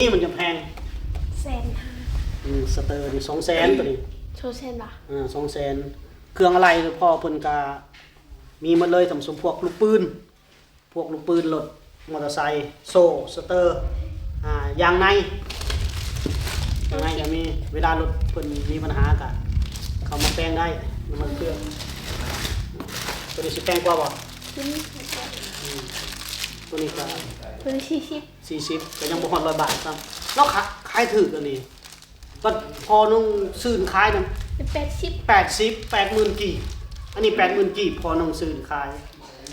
นี่มันจะแพง150,000สเตอร์นี่200,000ตัวนี้โชว์เซนป่ะ200,000เครื่องอะไรพ่อเพิ่นก็มีหมดเลยสำสมพวกลูกปืนรถมอเตอร์ไซค์โซ่สเตอร์ยางในก็มีเวลารถเพิ่นมีปัญหาก็เข้ามาแปลงได้น้ำมันเครื่องตัวนี้สิแพงกว่าบ่ตัวนี้ก็ตัวนี้40ก็ยังบ่ฮอด100 บาทซ้ำแล้วขายถูกอันนี้ก็พอนุ่งซื้อขายนั่น80,000 กีบอันนี้80,000 กีบพอนุ่งซื้อขาย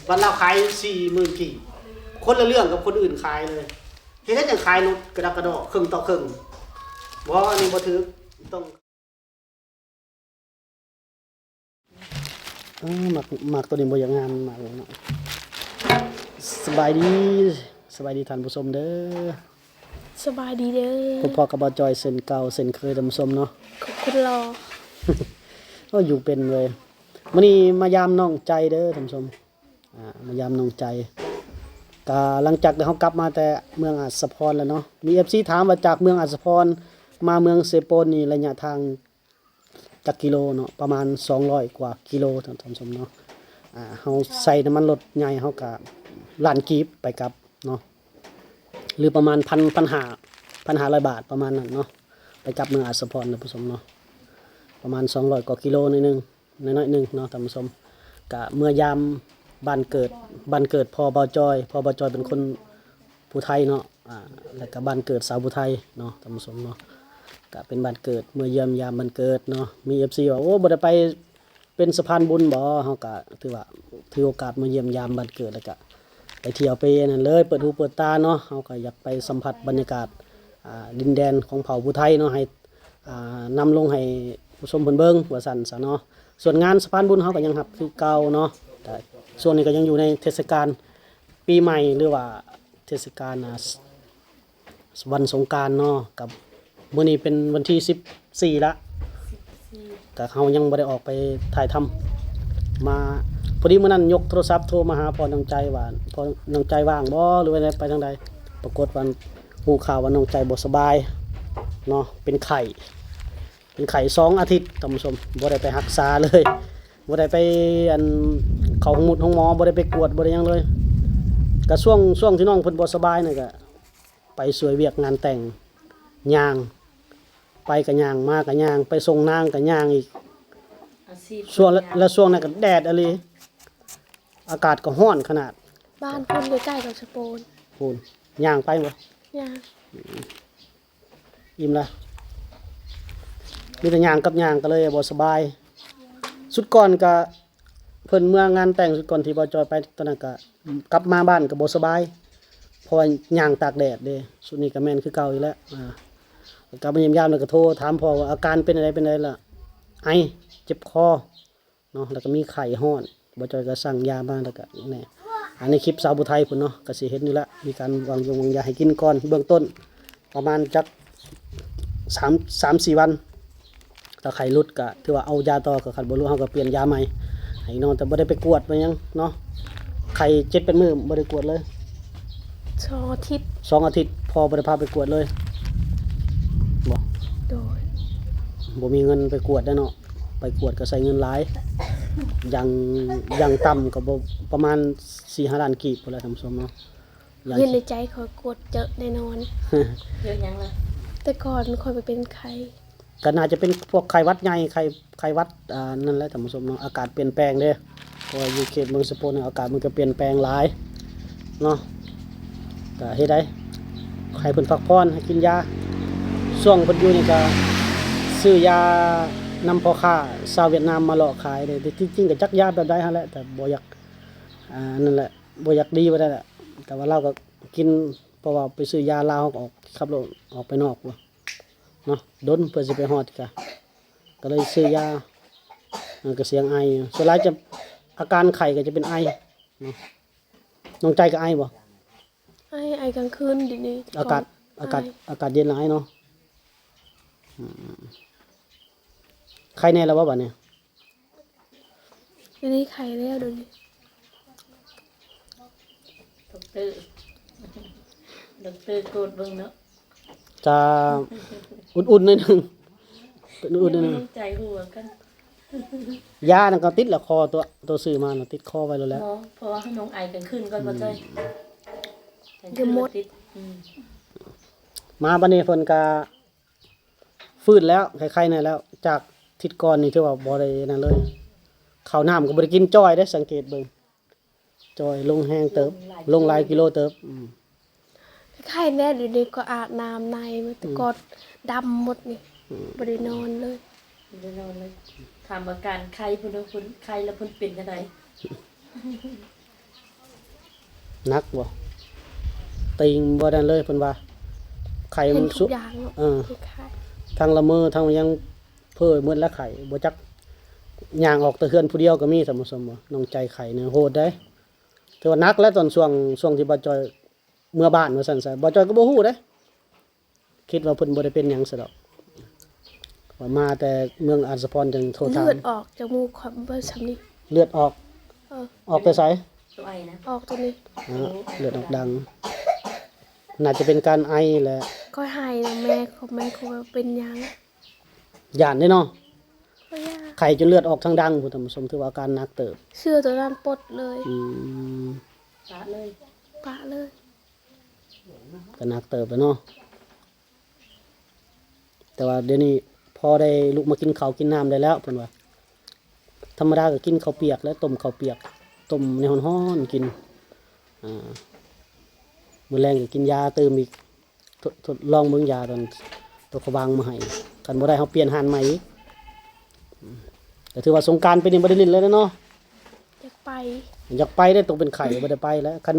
บัดเราขาย40,000 กีบคนละเรื่องกับคนอื่นขายเลยเฮ็ดได้จังขายรถกระดักกระดอกครึ่งต่อครึ่งบ่อันนี้บ่ถูกต้องหมักตัวนี้บ่อย่างงามมากเลยเนาะสบายดีท่านผู้ชมเด้อสบายดีเด้อพ่อกับบ่จอยเส้นเก่าเส้นเคยท่านผู้ชมเนาะขอบคุณรอก็อยู่เป็นเลยมื้อนี้มายามน้องใจเด้อท่านผู้ชมมายามน้องใจก็หลังจากที่เฮากลับมาแต่เมืองอัสสะพรแล้วเนาะมี FC ถามว่าจากเมืองอัสสะพรมาเมืองเซโปนนี่ระยะทางจักกิโลเนาะประมาณ200 กว่ากิโลท่านผู้ชมเนาะเฮาใส่น้ำมันรถใหญ่เฮาก็ล้านกีบไปกลับเนาะหรือประมาณ1,500 บาทประมาณนั้นเนาะไปกลับเมืองอัสสะพรท่านผู้ชมเนาะประมาณ200 กว่ากิโลนิดนึงน้อยๆนึงเนาะท่านผู้ชมก็เมื่อยามบ้านเกิดพ่อบ่จอยเป็นคนผู้ไทยเนาะแล้วก็บ้านเกิดสาวผู้ไทยเนาะท่านผู้ชมเนาะก็เป็นบ้านเกิดเมื่อเยี่ยมยามบ้านเกิดเนาะมี FC ว่าโอ้บ่ได้ไปเป็นสะพานบุญบ่เฮาก็ถือโอกาสมาเยี่ยมยามบ้านเกิดแล้วก็ไปเที่ยวไปนั่นเลยเปิดหูเปิดตาเนาะเฮาก็อยากไปสัมผัสบรรยากาศดินแดนของเผ่าผู้ไทยเนาะให้นำลงให้ผู้ชมเพิ่นเบิ่งว่าซั่นซะเนาะส่วนงานสะพานบุญเฮาก็ยังรับคือเก่าเนาะแต่ส่วนนี้ก็ยังอยู่ในเทศกาลปีใหม่หรือว่าเทศกาลวันสงกรานต์เนาะกับมื้อนี้เป็นวันที่14ละแต่เฮายังบ่ได้ออกไปถ่ายทำมาพอดีมื้อนั้นยกโทรศัพท์โทรมาหาพ่อน้องใจว่าพ่อน้องใจว่างบ่หรือว่าไปทางใดปรากฏว่าฮู้ข่าวว่าน้องใจบ่สบายเนาะเป็นไข้2 อาทิตย์ท่านผู้ชมบ่ได้ไปรักษาเลยบ่ได้ไปเข้าห้องหมอบ่ได้ไปกวดบ่ได้หยังเลยก็ช่วงที่น้องเพิ่นบ่สบายนี่ก็ไปช่วยเวียกงานแต่งย่างไปก็ย่างมาก็ย่างไปส่งนางก็ย่างอีกช่วงนั้นก็แดดอะลีอากาศก็ร้อนขนาดบ้านคุณใกล้ๆกับสปูนพูนย่างไปบ่ย่างอิ่มละมีแต่ย่างกับย่างก็เลยบ่สบายสุดก่อนก็เพิ่นเมื่องานแต่งสุดก่อนที่บ่จอยไปตอนนั้นก็กลับมาบ้านก็บ่สบายเพราะว่าย่างตากแดดเด้สุดนี้ก็แม่นคือเก่าอีกแล้วกลับมาเยี่ยมยามแล้วก็โทรถามพ่อว่าอาการเป็นอะไรล่ะไอเจ็บคอเนาะแล้วก็มีไข้ฮ้อนบ่จอยก็สั่งยามาแล้วก็แน่อันนี้คลิปสาวผู้ไทยพุ่นเนาะก็สิเห็นอยู่แล้วมีการวางยาให้กินก่อนเบื้องต้นประมาณจัก3-4 วันถ้าไข้ลดก็ถือว่าเอายาต่อก็คันบ่รู้เฮาก็เปลี่ยนยาใหม่ให้นอนแต่บ่ได้ไปกวดบ่หยังเนาะไข้7-8 มื้อบ่ได้กวดเลย2 อาทิตย์พอบ่ได้พาไปกวดเลยบ่โดยบ่มีเงินไปกวดได้เนาะไปกวดก็ใช้เงินหลายอย่างต่ำก็บ่ประมาณ 4-5 ล้านกีบพุ่นแหละท่านผู้ชมเนาะเงินในใจขอกดเจอะแน่นอนเยอะยังล่ะแต่ก่อนค่อยไปเป็นไข้ก็น่าจะเป็นพวกไข้หวัดใหญ่ไข้หวัดนั่นแหละท่านผู้ชมเนาะอากาศเปลี่ยนแปลงเด้เพราะว่าอยู่เขตเมืองสกลเนี่ยอากาศมันก็เปลี่ยนแปลงหลายเนาะก็เฮ็ดได้ให้เพิ่นพักผ่อนให้กินยาช่วงเพิ่นอยู่นี่ก็ซื้อยานำพ่อค้าชาวเวียดนามมาหลอกขายเด้ที่จริงก็จักยาแบบใดหั่นแหละแต่บ่อยากนั่นแหละบ่อยากดีว่าได้แหละแต่ว่าเราก็กินเพราะว่าไปซื้อยาลาวออกขับรถออกไปนอกว่ะเนาะดนเพื่อสิไปฮอดก็เลยซื้อยาก็เสียงไอส่วนหลายจะอาการไข้ก็จะเป็นไอเนาะน้องใจก็ไอบ่ไอกลางคืนดินี่อากาศเย็นหลายเนาะไข้แน่แล้วบ่บัดนี้นี่ไข้แล้วเดี๋ยวนี้ดอกเตอร์โกรธเบิ่งเนาะ จะอุ่นๆนิดนึงเป็นอุ่นๆนิดนึง ใจหัวกัน ยานั่นก็ติดละคอตัวซื้อมาน่ะติดคอไว้แล้วแหละ เนาะเพราะว่าให้น้องไอกันขึ้นก่อนบ่จ้อย เดี๋ยวหมด มาบัดนี้เพิ่นก็ฟื้นแล้วคล้ายๆนั่นแล้ว จากทิศก่อนนี่ถือว่าบ่ได้นั่นเลยข้าวน้ำก็บ่ได้กินจ้อยได้สังเกตเบิ่งจ้อยลงแห้งเติบลงหลายกิโลเติบ ไข้แน่เดี๋ยวนี้ก็อาบน้ำในมันแต่ก่อนดำหมดนี่บ่ได้นอนเลย เดี๋ยวนอนเลยถามอาการใครพุ่นเอาพุ่นใครแล้วพุ่นเป็นจังได นักบ่ติงบ่ได้เลยเพิ่นว่าไข่ เห็ มัน น ทุ สุ กอย่างเนาะ เออ ที่ไข้ ทางละเมอทางยังเพ้อเหมือนละไข่บ่จักย่างออกแต่เฮือนผู้เดียวก็มีสมมุติบ่น้องใจไข่เนี่ยโหดได้ถือว่านักแล้วตอนช่วงที่บ่จอยเมื่อบ้านว่าซั่นซะบ่จอยก็บ่ฮู้เด้คิดว่าเพิ่นบ่ได้เป็นหยังซะดอกว่ามาแต่เมืองอัศพรจังโทรถาม เลือดออกจมูกขเบิ่สำนี้ เลือดออก เออ ออกแต่ไส ตัวไอนะ ออกตัวนี้ เลือดออกดัง น่าจะเป็นการไอแหละ ก็ให้นะแม่เขาว่าเป็นหยัง ย่านเด้เนาะ ก็ยาก ไข่จนเลือดออกทางดังผู้ท่านผู้ชมถือว่าอาการหนักเติบ เสื้อตัวนั้นปลดเลย อืม สาเลย ปะเลย ก็หนักเติบแล้วเนาะแต่ว่าเดี๋ยวนี้พอได้ลุกมากินข้าวกินน้ำได้แล้วเพิ่นว่าธรรมดาก็กินข้าวเปียกแล้วต้มข้าวเปียกต้มในร้อนๆกินมื้อแรงก็กินยาเติมอีกทดลองเบิ่งยาตอนตัวเขาวางมาให้กันบ่ได้เฮาเปลี่ยนหานใหม่อีกก็ถือว่าสงกรานต์ปีนี้บ่ได้ลิ้นเลยนะเนาะ อยากไป อยากไปได้ตกเป็นไข่บ่ได้ไปแล้วคัน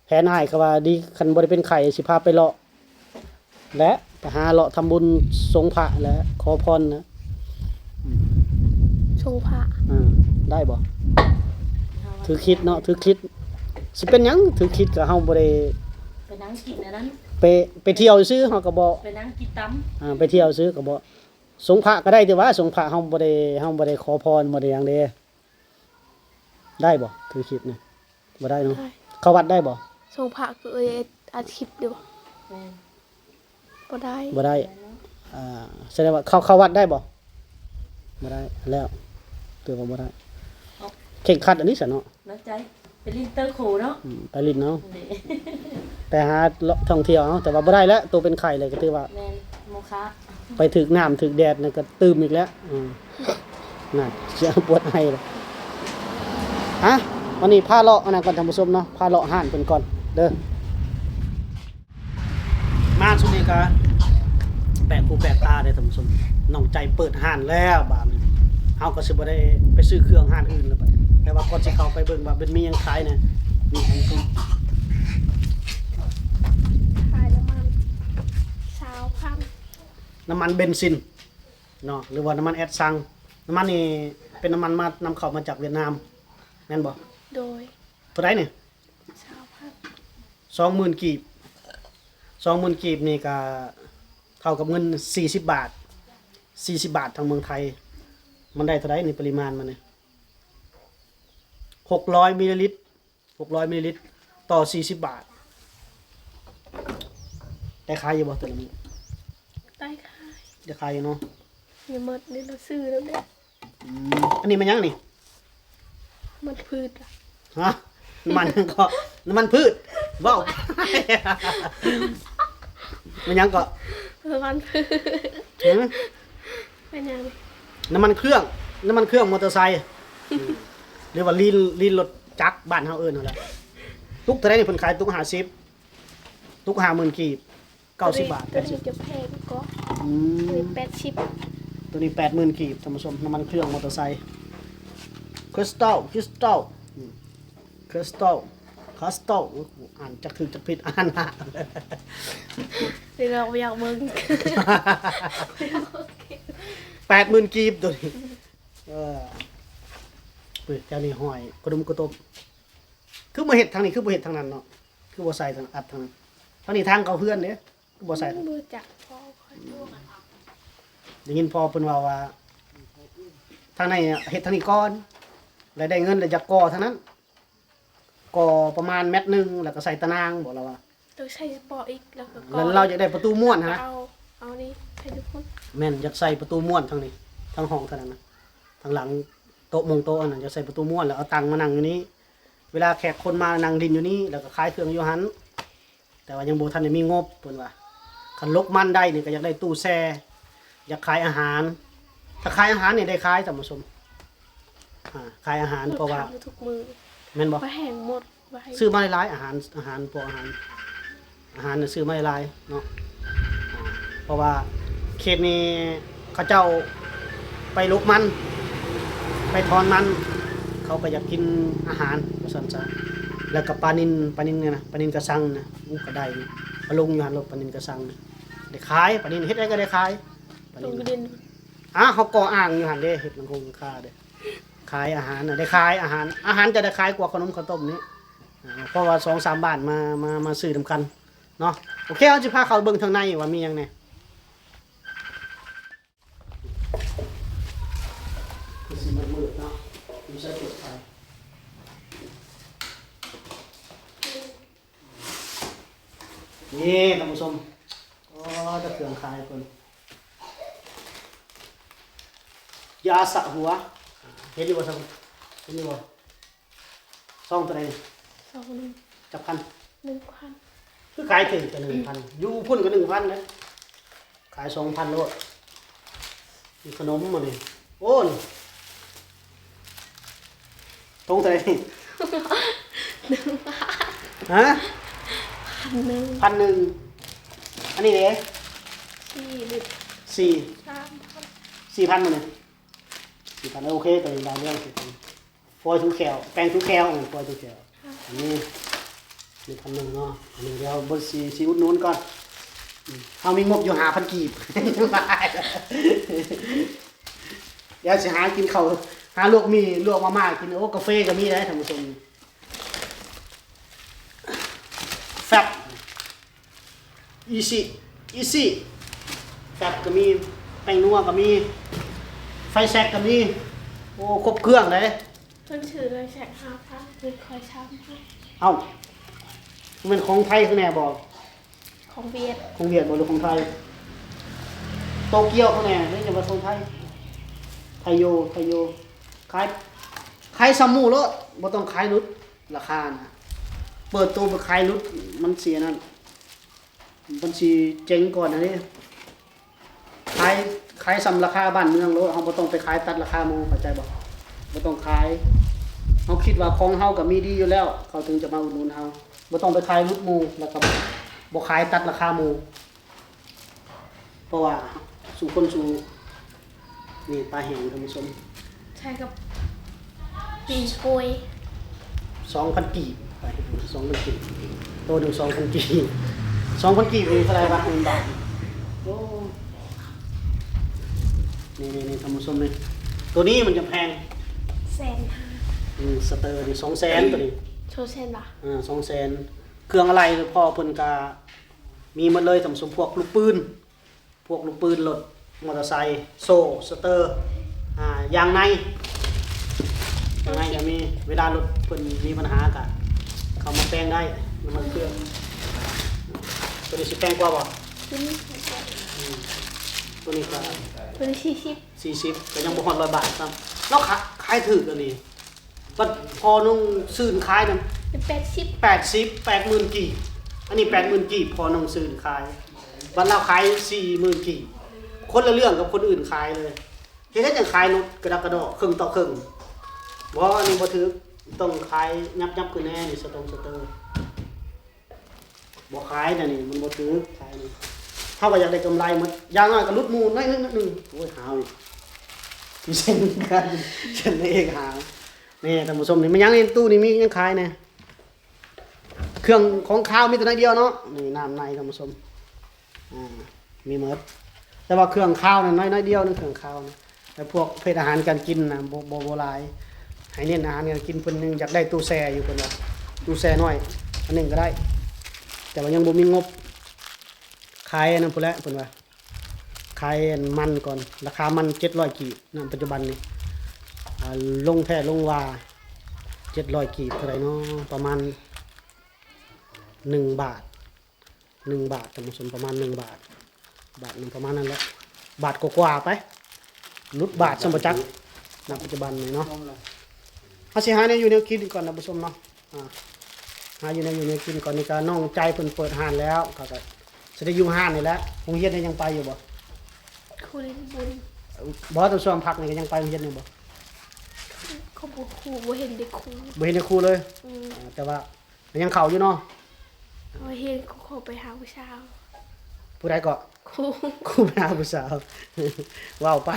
แพ้นายก็ว่าดีคันบ่ได้เป็นไข่สิพาไปเลาะและไปหาเลาะทำบุญสงฆ์พระและขอพรนะ ชงพระ ได้บ่ถือคิดเนาะถือคิดสิเป็นหยังถือคิดก็เฮาบ่ได้ ไปนั่งกินอันนั้น ไปเที่ยวซื้อเฮาก็บ่ ไปนั่งกินตำ ไปเที่ยวซื้อก็บ่สงฆ์พระก็ได้แต่ว่าสงฆ์พระเฮาบ่ได้ขอพรบ่ได้หยังเด้ได้บ่ถือคิดนี่บ่ได้เนาะ ได้ เข้าวัดได้บ่ ชงพระก็อาทิตย์เดียว แม่น บ่ได้ บ่ได้แสดงว่าเข้าวัดได้บ่บ่ได้แล้วตัวก็บ่ได้เข่งขัดอันนี้ซะเนาะ น้ำใจเป็นลินเตอร์โคเนาะ ไปลิ้นเนาะ นี่ ไปหาท่องเที่ยวเอาแต่ว่าบ่ได้แล้วตัวเป็นไข่เลยก็ถือว่า แม่นโมคะ ไปถึกน้ำถึกแดดนั่นก็ตื่มอีกแล้วนั่นเสียปวดไห้เลยวันนี้พาเลาะอันนั้นก่อนท่านผู้ชมเนาะพาเลาะห่านเพิ่นก่อนเด้อมาสุดนี้ก็แปลกหูแปลกตาเด้อท่านผู้ชมน้องใจเปิดห่านแล้วบาดนี้เฮาก็สิบ่ได้ไปซื้อเครื่องห่านอื่นแล้วบัดแต่ว่าก่อนสิเข้าไปเบิ่งว่าเป็นมีหยังขายนะมีของคุณ ขายน้ำมัน20,000 น้ำมันเบนซินเนาะหรือว่าน้ำมันแอดซังน้ำมันนี่เป็นน้ำมันนำเข้ามาจากเวียดนามแม่นบ่ โดย เท่าไหร่นี่ 20,000 20,000กีบ20,000กีบนี่ก็เท่ากับเงิน40 บาท40 บาททางเมืองไทยมันได้เท่าไหร่นี่ปริมาณมันนี่600มิลลิลิตร600มิลลิลิตรต่อ40 บาทได้ขายอยู่บ่ตัวนี้ ได้ขาย ได้ขายอยู่เนาะ อย่าหมดนี่เราซื้อแล้วเด้อ อันนี้มันยังนี่ มันพืชอะ ฮะน้ำมันก็น้ำมันพืชเว้า มันยังก็ มันพืช หือ เป็นยัง น้ำมันเครื่องมอเตอร์ไซค์หรือว่าลีนรถจักรบ้านเฮาเอิ้นนั่นแหละตุกเท่าไหร่นี่เพิ่นขายตุก50ตุก50,000กีบ90 บาท ตัวนี้จะแพงก็ อื ตัว ม นี้80 ตัวนี้ 80,000กีบท่านผู้ชมน้ำมันเครื่องมอเตอร์ไซค์คริสตัลคริสตัลอ่านจักคือจักผิดอ่านหา เดี๋ยวเราอยากเบิ่ง 80,000กีบตัวนี้เฮ้ยเจ้านี่ห้อยกระดุมกระตบคือบ่เฮ็ดทางนี้คือบ่เฮ็ดทางนั้นเนาะคือบ่ใส่ทางอัดทางนั้นทางนี้ทางเขาเพื่อนเด้คือบ่ใส่ทาง รู้จักพ่อคอยดู ได้ยินพ่อเพิ่นว่าทางไหนเฮ็ดทางนี้ก่อนแล้วได้เงินแล้วจะก่อทางนั้นก่อประมาณเม็ดหนึงแล้วก็ใส่ตะนางบอกเราว่า ต้องใช้สปอร์ตอีกแล้วก็ แล้วเราอยากได้ประตูม่วนนะ เอานี่ให้ทุกคน แม่นอยากใส่ประตูม่วนทั้งนี้ทั้งห้องเท่านั้นนะทางหลังโต๊ะมงโต๊ะอันนั้นอยากใส่ประตูม่วนแล้วเอาตังค์มานั่งอยู่นี้เวลาแขกคนมานั่งดินอยู่นี่แล้วก็ขายเครื่องอยู่หันแต่ว่ายังบ่ทันได้มีงบเพิ่นว่าคันลกมันได้นี่ก็อยากได้ตู้แช่อยากขายอาหาร ถ้าขายอาหารนี่ได้ขายท่านผู้ชมขายอาหารเพราะว่า ทำทุกมือ แม่นบ่ ว่าแห้งหมดไว้ ซื้อมาหลายๆอาหารพวกอาหารน่ะซื้อมาหลายๆเนาะเพราะว่าเขตนี้เขาเจ้าไปลุกมันไปถอนมันเขาก็อยากกินอาหารว่าซั่นซะแล้วก็ปลานิลเนี่ยนะปลานิลกระสังนะอู้ก็ได้มาลงอยู่หันรถปลานิลกระสังนะได้ขายปลานิลเฮ็ดได้ก็ได้ขายปลา ล นิ ง ล ดิน เขาก่ออ่างอยู่หันเด้เฮ็ดมันคงค่าเด้ขายอาหารน่ะได้ขายอาหารจะได้ขายกว่าขนมข้าวต้มนี้เพราะว่า 2-3 บาทมาซื้อนํกันเนาะโอเคเอาสิพาเข้าเบิ่งทางในว่ามีหยังแหน่คือสิมืดๆเนาะมีใช้เปิดไฟนี่ท่านผู้ชมจะเครื่องขายเพิ่นยาสระหัวเห็นอยู่บ่ครับเห็นอยู่บ่ซ่องตัวใดนี่ 2 จับพัน 1,000 คือขายถึงแต่ 1,000 อยู่พุ่นก็ 1,000นะขาย 2,000โลดมีขนมมานี่โอ้นี่ตรงตัวใดนี่ฮะ 1,000 1,000อันนี้เด้ 4 ลิตร 4,000 3,000 มานี่4,000โอเคตัวนี้ได้เรื่อง4,000ฟอยทุกแขวแปรงทุกแขวฟอยทุกแขวอันนี้1,100เนาะอันนี้เดี๋ยวบ่สิอุดหนุนก่อนเฮามีงบอยู่ 5,000 กีบ เดี๋ยวสิหากินข้าวหาลวกมีลวกมาม่ากินโอ้กาแฟก็มีได้ท่านผู้ชมแฟบอีซี่แฟบก็มีแป้งนัวก็มีไฟแซกก็มีโอ้ครบเครื่องเลย เพิ่นถือเลยแชก5,000เพิ่นคอยช้ำให้ เอ้ามันของไทยข้างในบอก ของเวียด ของเวียดบ่หรือของไทยโตเกียวข้างในนี่จะว่าของไทยไทยโยขายซัมมูโลดบ่ต้องขายนุดราคานะเปิดตัวไปขายนุดมันเสียนั่นมันสิเจ๊งก่อนอันนี้ขายซ้ำราคาบ้านเมืองโลดเฮาบ่ต้องไปขายตัดราคาหมู่เข้าใจบ่บ่ต้องขายเฮาคิดว่าของเฮาก็มีดีอยู่แล้ว เขาถึงจะมาอุดหนุนเฮาบ่ต้องไปขายนุดหมู่แล้วก็บ่ขายตัดราคาหมู่เพราะว่าสู่คนสู่นี่ปลาแห้งท่านผู้ชม ใช้กับปีโกย 2,000 กีบไป 2,000 กีบโตหนึ่ง2,000 กีบ 2,000 กีบนี่เท่าไหร่วะ1 บาทโอ้นี่ท่านผู้ชมนี่ตัวนี้มันจะแพง 1,500,000 สเตอร์นี่200,000ตัวนี้ โชว์เส้นป่ะ 200,000เครื่องอะไรพ่อเพิ่นก็มีหมดเลยท่านผู้ชมพวกลูกปืนรถมอเตอร์ไซค์โซ่สเตอร์ยางในก็มีเวลารถเพิ่นมีปัญหาก็เข้ามาแปลงได้น้ำมันเครื่องตัวนี้สิแพงกว่าบ่ ตัวนี้ ตัวนี้ก็ ตัวนี้40 40ก็ยังบ่ฮอด100 บาทซ้ำเราขายถูกตัวนี้บัดพอนุ่งซื้อขายนำ เป็น80,000 กีบอันนี้ 80,000 กีบพอนุ่งซื้อขายบัดเราขาย 40,000 กีบคนละเรื่องกับคนอื่นขายเลยเฮ็ดจังขายรถกระดักกระดอกครึ่งต่อครึ่งบ่อันนี้บ่ถูกต้องขายยับคือแน่นี่สตอร์บ่ขายน่ะนี่มันบ่ถูกขายนี่เฮาก็อยากได้กำไรหมดอย่างน้อยก็ลดหมู่น้อยนึงโอ้ยหาวอีกมีเส้นกันเส้นเองหานี่ท่านผู้ชมนี่มันยังในตู้นี่มียังขายแน่เครื่องของข้าวมีแต่น้อยเดียวเนาะนี่น้ำในท่านผู้ชมมีหมดแต่ว่าเครื่องข้าวน่ะน้อยเดียวนึงเครื่องข้าวนะแต่พวกเพศอาหารการกินน่ะบ่หลายให้เน้นอาหารการกินเพิ่นนึงอยากได้ตู้แช่อยู่เพิ่นว่าตู้แช่น้อยอันนึงก็ได้แต่ว่ายังบ่มีงบขายอันนั้นพุ่นแหละเพิ่นว่าขายอันมันก่อนราคามัน700กีบณปัจจุบันนี้ลงแท้ลงว่า700กีบเท่าไหร่เนาะประมาณ1 บาท 1 บาทท่านผู้ชมประมาณ1 บาทบาทหนึงประมาณนั้นแหละบาทกว่าๆไปลุดบาทสมบูจักณปัจจุบันนี่เนาะเฮาสิหาแนวอยู่แนวกินก่อนท่านผู้ชมเนาะหาอยู่แนวอยู่แนวกินก่อนนี่ก็น้องใจเพิ่นเปิดห้านแล้วก็สิได้อยู่ห้านนี่แหละโรงเรียนนี่ยังไปอยู่บ่ ครูเล่นบุญ บ่ตอนช่วงพักนี่ก็ยังไปโรงเรียนอยู่บ่ เขาบ่ครูบ่เห็นเด็กครู บ่เห็นได้ครูเลย แต่ว่ายังเข้าอยู่เนาะ เขาเห็นเขาไปหาผู้ชาย ผู้ใดก็ ครู ครูไปหาผู้สาว ว้าวไป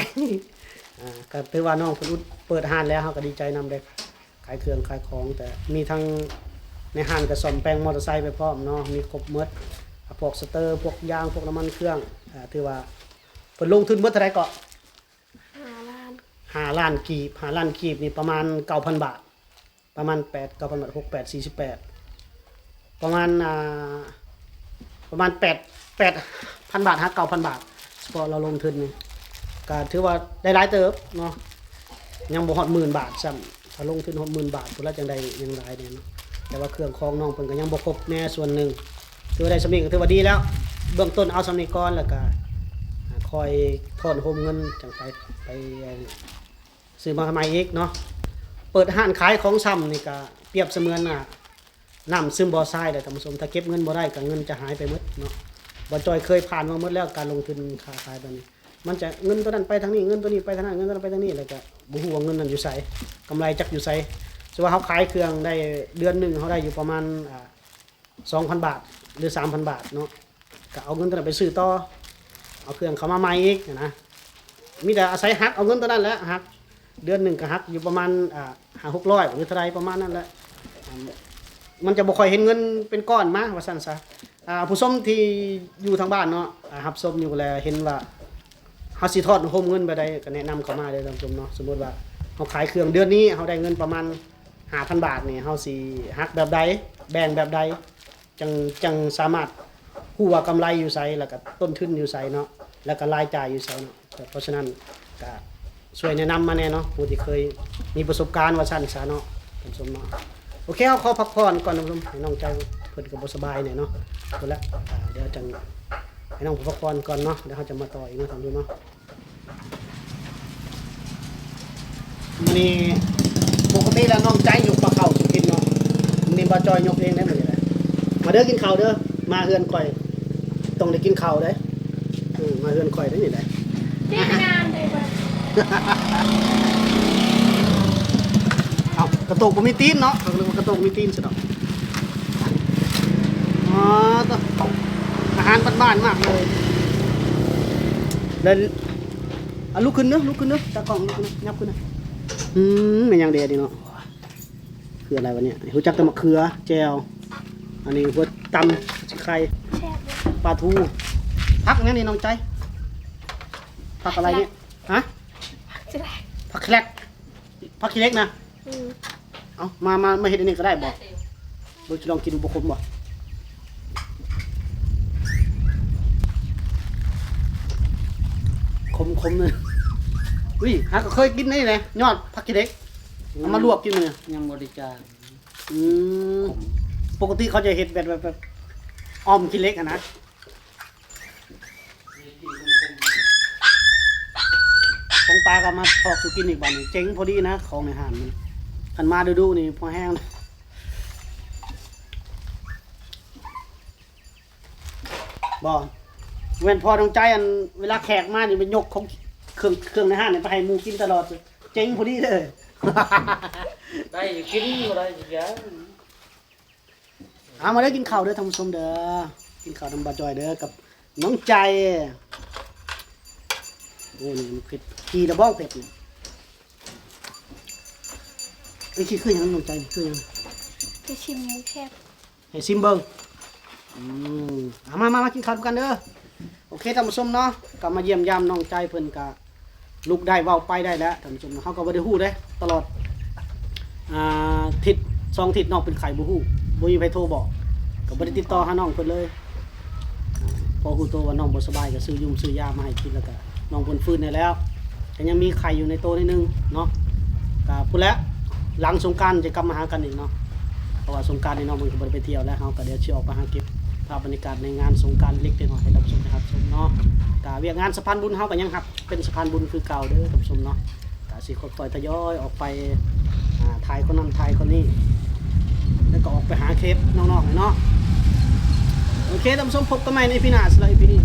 ก็ถือว่าน้องเพิ่นเปิดห้านแล้วเฮาก็ดีใจนำเด้ขายเครื่องขายของแต่มีทั้งในห้านก็ซ่อมแปลงมอเตอร์ไซค์ไปพร้อมเนาะมีครบหมดพวกสเตอร์พวกยางพวกน้ำมันเครื่องถือว่าเพิ่นลงทุนเบิดเท่าไหร่ก็ 5 ล้าน 5 ล้านกีบ5ล้านกีบนี่ประมาณ 9,000 บาทประมาณ 9,000 บาท6 8 48ประมาณ8,000 บาทหา 9,000 บาทเฉพาะเราลงทุนนี่ก็ถือว่าได้หลายเติบเนาะยังบ่ฮอด10,000 บาทซ้ำถ้าลงทุนฮอด10,000 บาทพุ่นละจังได๋ยังหลายแน่เนาะแต่ว่าเครื่องของน้องเพิ่นก็ยังบ่ครบแน่ส่วนหนึงถือว่าได้สำนี้ก็ถือว่าดีแล้วเบื้องต้นเอาสำนี้ก่อนแล้วก็คอยถอนโฮมเงินจังไปซื้อมาใหม่อีกเนาะเปิดห้านขายของซ้ำนี่ก็เปรียบเสมือนน้ำซึมบ่อทรายเลยท่านผู้ชมถ้าเก็บเงินบ่ได้ก็เงินจะหายไปหมดเนาะบ่จอยเคยผ่านมาหมดแล้วการลงทุนค้าขายแบบนี้มันจะเงินตัวนั้นไปทางนี้เงินตัวนี้ไปทางนั้นเงินตัวนั้นไปทางนี้แล้วก็บ่ฮู้ว่าเงินนั้นอยู่ไสกำไรจักอยู่ไสสมมุติว่าเฮาขายเครื่องได้เดือนหนึงเฮาได้อยู่ประมาณ2,000 บาทหรือ 3,000 บาทเนาะก็เอาเงินตัวนั้นไปซื้อต่อเอาเครื่องเข้ามาใหม่อีกนะมีแต่อาศัยหักเอาเงินตัวนั้นแหละหักเดือนหนึงก็หักอยู่ประมาณ500-600หรือเท่าใดประมาณนั้นแหละมันจะบ่ค่อยเห็นเงินเป็นก้อนมาว่าซั่นซะผู้ชมที่อยู่ทางบ้านเนาะรับชมอยู่แล้วเห็นว่าเฮาสิทอดโฮมเงินไปได้ก็แนะนำเข้ามาเด้อท่านผู้ชมเนาะสมมุติว่าเฮาขายเครื่องเดือนนี้เฮาได้เงินประมาณ 5,000 บาทนี่เฮาสิหักแบบใดแบ่งแบบใดจังสามารถฮู้ว่ากำไรอยู่ไสแล้วก็ต้นทุนอยู่ไสเนาะแล้วก็รายจ่ายอยู่ไสเนาะเพราะฉะนั้นก็ช่วยแนะนำมาแน่เนาะผู้ที่เคยมีประสบการณ์ว่าซั่นซะเนาะท่านผู้ชมเนาะโอเคเอาขอพักผ่อนก่อนท่านผู้ชมให้น้องใจเพิ่นก็บ่สบายเนี่ยเนาะพุ่นละเดี๋ยวจังให้น้องพักผ่อนก่อนเนาะเดี๋ยวเฮาจะมาต่ออีกเนาะท่านผู้ชมเนาะมื้อนี้ปกติแล้วน้องใจยกปลาเข้าสุกินเนาะมื้อนี้บ่จอยยกเองได้มื้อนี้แหละมาเด้อกินข้าวเด้อมาเฮือนข่อยต้องได้กินข้าวเด้มาเฮือนข่อยได้นี่แหละ ที่งานเลยบ่ เอากระตุกบ่มีตีนเนาะเรียกว่ากระตุกมีตีนซะดอกอ๋ออาหารบ้านๆมากเลยแล้วลุกขึ้นเด้อลุกขึ้นเด้อตากล้องลุกขึ้นนะยับขึ้นนะมันยังเดียดีเนาะคืออะไรวะเนี่ยรู้จักแต่มะเขือแจวอันนี้หัวตำไข่ แซ่บเลย ปลาทูผักนั่นนี่น้องใจผักอะไรเนี่ยฮะ จะได้ ผักแคลกผักขี้เล็กนะเอามาเห็ดอันนี้ก็ได้บ่เราจะลองกินบุคคลบ่คมเลยอุ้ยฮะก็เคยกินนี่แหละยอดผักขี้เล็กเอามาลวกกินเลย ยังบริจาค ปกติเขาจะเห็ดแบบอ้อมขี้เล็กอะนะของปลาก็มาทอกสุกินอีกบ้านนี่เจ๋งพอดีนะของในห้างมันคันมาดูนี่พอแห้งบ่เว้นพอต้องใจอันเวลาแขกมานี่ไปยกของเครื่องในห้างนี่ไปให้หมูกินตลอดเจ๋งพอดีเลย ได้กินบ่ได้จักอย่าง มาได้กินข้าวเด้อท่านผู้ชมเด้อกินข้าวน้ำบาจอยเด้อกับน้องใจโอ้นี่มันเผ็ดกีระบ้องเผ็ดนี่ไอ้ขี้คือหยังน้องใจนี่คือหยัง ไปชิมหมูแซ่บ ให้ซิมเบิ่งมากินข้าวกันเด้อโอเคท่านผู้ชมเนาะกลับมาเยี่ยมยามน้องใจเพิ่นก็ลุกได้เว้าไปได้แล้วท่านผู้ชมเฮาก็บ่ได้ฮู้เด้ตลอดทิศ2ทิศน้องเป็นไข้บ่ฮู้บ่มีไผโทรบอกก็บ่ได้ติดต่อหาน้องเพิ่นเลยพอฮู้ตัวว่าน้องบ่สบายก็ซื้อยามาให้กินแล้วก็น้องเพิ่นฟื้นได้แล้วแต่ยังมีไข้อยู่ในตัวนิดนึงเนาะก็พุ่นแล้วหลังสงกรานต์จะกลับมาหากันอีกเนาะเพราะว่าสงกรานต์นี่น้องเพิ่นก็บ่ได้ไปเที่ยวแล้วเฮาก็เดี๋ยวสิออกไปหาเก็บ ภาพบรรยากาศในงานสงกรานต์เล็กน้อยให้ท่านผู้ชมนะครับชมเนาะกะเวียกงานสะพานบุญเฮาก็ยังครับเป็นสะพานบุญคือเก่าเด้อท่านผู้ชมเนาะกะสิค่อยๆทยอยออกไปถ่ายคนนั้นถ่ายคนนี้แล้วก็ออกไปหาเคปน้องๆเนาะโอเคท่านผู้ชมพบกันใหม่ในพี่หน้าสำหรับ EP นี้